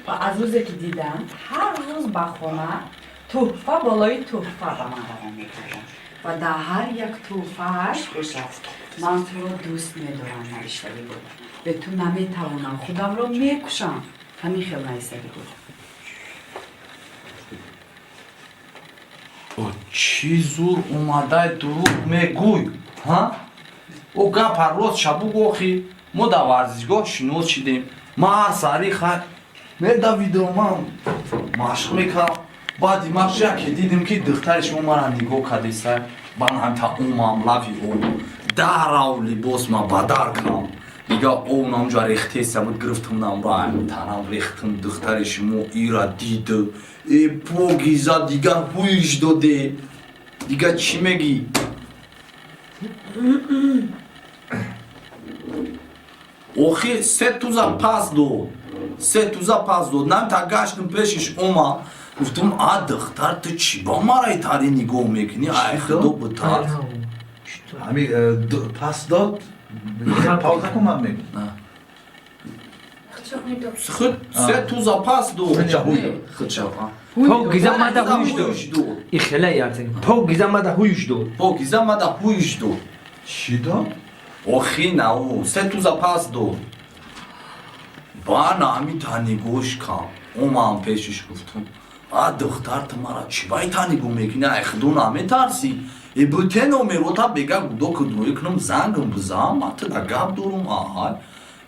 و از روزی که دیدم هر روز با خونه تحفه بالای تحفه به من روان میکردم و در هر یک تحفهش من تو رو دوست میدارم نوشته بود. به تو نمیتوانم خودم رو میکشم. همین خیلی نوشته بود. او چی زور اومده دروغ میگوی ها؟ او گپ هر روز شبو گوخی ما در ورزشگاه شنود شدیم ما هر سری خواهد میدویدم من مشق میکنم بعد ایمش که دیدیم که دخترش ما را نگاه کرده سر من هم تا اون معاملوی او در او لباس ما بدر کنم دیگه اون همجا ریخته بود گرفتم نام را تنم ریختم دخترش ما ای را دیده ای پوگیزا دیگه هویش داده دیگه چی میگی؟ اوخی سه توزا پس داد نم تا گشتم پیشش اوما گفتم دختر تو چی با ما رای تاری نگاه میکنی ای خدا بتر همین پس داد پاوزه کن من میگم خود سه توزا پس داد خودشا پاو گیزم مده هویش داد ای خیلی یارتین پاو گیزم مده هویش داد چی داد؟ اوخی نه سه توزا پس داد با نامی تا نگوش کام اوما هم پیشش گفتم دختر تو مرا چی باید تا نگو میکنی ای خدو نمی ترسی ای بوته نومرو تا بگه گودو کدوی کنم زنگم بزام تا دا گب دورم آهای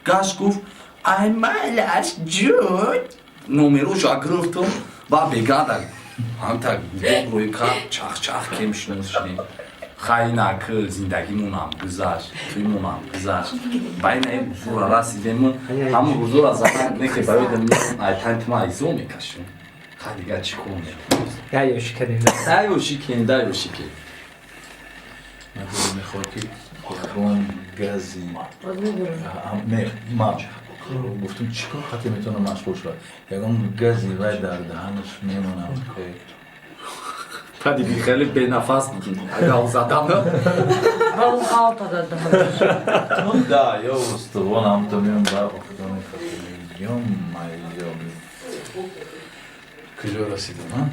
گاش گفت ای مالش جود نومروشو گرفتم با بگه دا هم تا گودو روی که چخ کم شنوشنی خیلی نکه زندگیمونم گذشت تویمونم گذشت بین این بزرگ رسیدمون همون بزرگ از زمان نکه باید میکنم ای تنت ما ایزو میکشم خیلی دیگه چی کنم یا یوشی کردیم دایوشی من میخواد که خون گازی نه ما گفتم چیکار خاطر میتونم مشغول شد یکم گازی وای در دهنش میمونم که دیگه خیلی به نفس میکنم اگه او زدم برو خالتا دادم. اون دا یا استوانم تو میام با خودم میام مایام کجا رسیدم من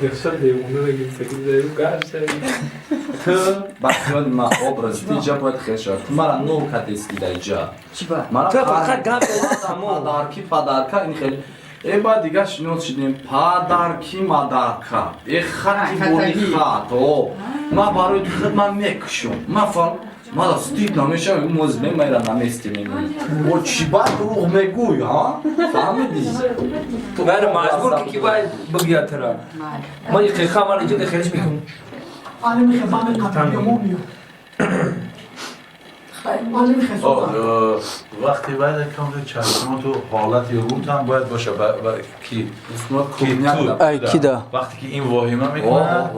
دکتر دیوونه بگیم فکر داریم گرد وقتی ما obraz دیجا باید خیشت مرا نو کتیستی دیجا چی با؟ تو فقط گپ پادارکا این خیلی ای با دیگه شنود شدیم پادارکی مادارکا ای خطی بوری خطو ما برای تو خدمت میکشم ما فهم ما دا ستید نمیشم این موزمه میرا نمیستیم و چی باید روح میگوی ها؟ فهمیدی؟ بله مجبور که باید بگیاد ترا ما یک خیلی من اینجا دخلش میکنم وقتی باید کامل چشم تو حالت روت هم باید باشه کی اسمت کوبنیک وقتی که این واهمه میکنه